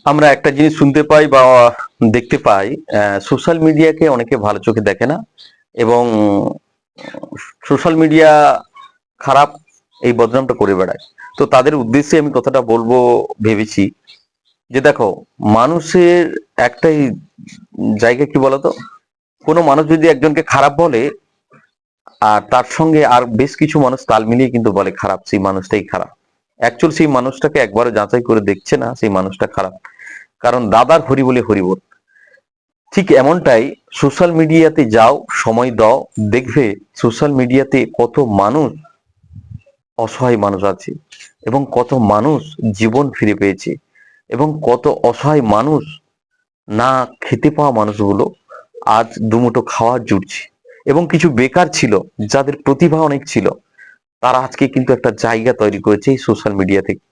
আমরা একটা জিনিস শুনতে পাই বা দেখতে পাই, সোশ্যাল মিডিয়াকে অনেকে ভালো চোখে দেখে না, এবং সোশ্যাল মিডিয়া খারাপ এই বদনামটা করে বেড়ায়। তো তাদের উদ্দেশ্যে আমি কথাটা বলবো ভেবেছি, যে দেখো, মানুষের একটাই জায়গা কি বলতো, কোনো মানুষ যদি একজনকে খারাপ বলে, আর তার সঙ্গে আর বেশ কিছু মানুষ তাল মিলিয়ে কিন্তু বলে খারাপ, সেই মানুষটাই খারাপ। অ্যাকচুয়াল সেই মানুষটাকে একবারও যাচাই করে দেখছে না, সেই মানুষটা খারাপ। কারণ দাদার হরি বলে হরিবোল। ঠিক এমনটাই সোশ্যাল মিডিয়াতে যাও, সময় দাও, দেখবে সোশ্যাল মিডিয়াতে কত মানুষ, অসহায় মানুষ আছে, এবং কত মানুষ জীবন ফিরে পেয়েছে, এবং কত অসহায় মানুষ, না খেতে পাওয়া মানুষগুলো আজ দুমুঠো খাওয়ার জুটছে। এবং কিছু বেকার ছিল, যাদের প্রতিভা অনেক ছিল, তারা আজকে কিন্তু একটা জায়গা তৈরি করেছে এই সোশ্যাল মিডিয়া থেকে,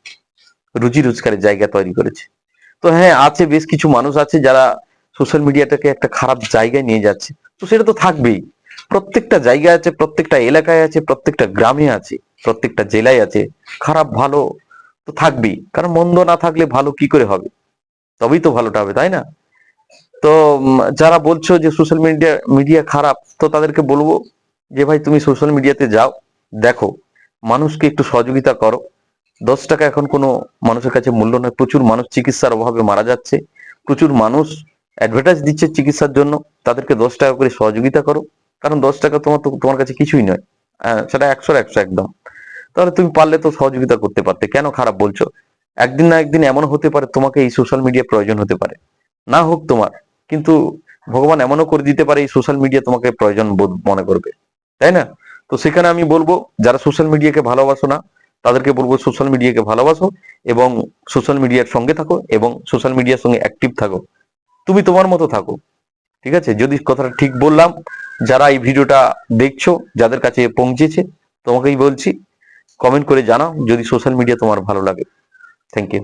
রুজি রোজগারের জায়গা তৈরি করেছে। তো হ্যাঁ, আছে বেশ কিছু মানুষ আছে যারা সোশ্যাল মিডিয়াটাকে একটা খারাপ জায়গায় নিয়ে যাচ্ছে। তো সেটা তো থাকবেই, প্রত্যেকটা জায়গায় আছে, প্রত্যেকটা এলাকায় আছে, প্রত্যেকটা গ্রামে আছে, প্রত্যেকটা জেলায় আছে। খারাপ ভালো তো থাকবেই, কারণ মন্দ না থাকলে ভালো কি করে হবে? তবেই তো ভালোটা হবে, তাই না? তো যারা বলছো যে সোশ্যাল মিডিয়া মিডিয়া খারাপ, তো তাদেরকে বলবো যে ভাই, তুমি সোশ্যাল মিডিয়াতে যাও, দেখো, মানুষকে একটু সহযোগিতা করো। 10 টাকা এখন কোনো মানুষের কাছে মূল্য নয়। প্রচুর মানুষ চিকিৎসার অভাবে মারা যাচ্ছে, প্রচুর মানুষ অ্যাডভার্টাইজ দিচ্ছে চিকিৎসার জন্য, তাদেরকে 10 টাকা করে সহযোগিতা করো। কারণ 10 টাকা তোমার কাছে কিছুই নয়, সেটা 100-100 একদম। তাহলে তুমি পারলে তো সহযোগিতা করতে পারতে, কেন খারাপ বলছো? একদিন না একদিন এমন হতে পারে তোমাকে এই সোশ্যাল মিডিয়া প্রয়োজন হতে পারে, না হোক তোমার, কিন্তু ভগবান এমনও করে দিতে পারে এই সোশ্যাল মিডিয়া তোমাকে প্রয়োজন বোধ মনে করবে, তাই না? তো সেখানে আমি বলবো, যারা সোশ্যাল মিডিয়াকে ভালোবাসো না, তাদেরকে বলবো সোশ্যাল মিডিয়াকে ভালোবাসো, এবং সোশ্যাল মিডিয়ার সঙ্গে থাকো, এবং সোশ্যাল মিডিয়ার সঙ্গে অ্যাক্টিভ থাকো। তুমি তোমার মতো থাকো, ঠিক আছে? যদি কথাটা ঠিক বললাম, যারা এই ভিডিওটা দেখছো, যাদের কাছে পৌঁছেছে, তোমাকেই বলছি, কমেন্ট করে জানাও যদি সোশ্যাল মিডিয়া তোমার ভালো লাগে। Thank you.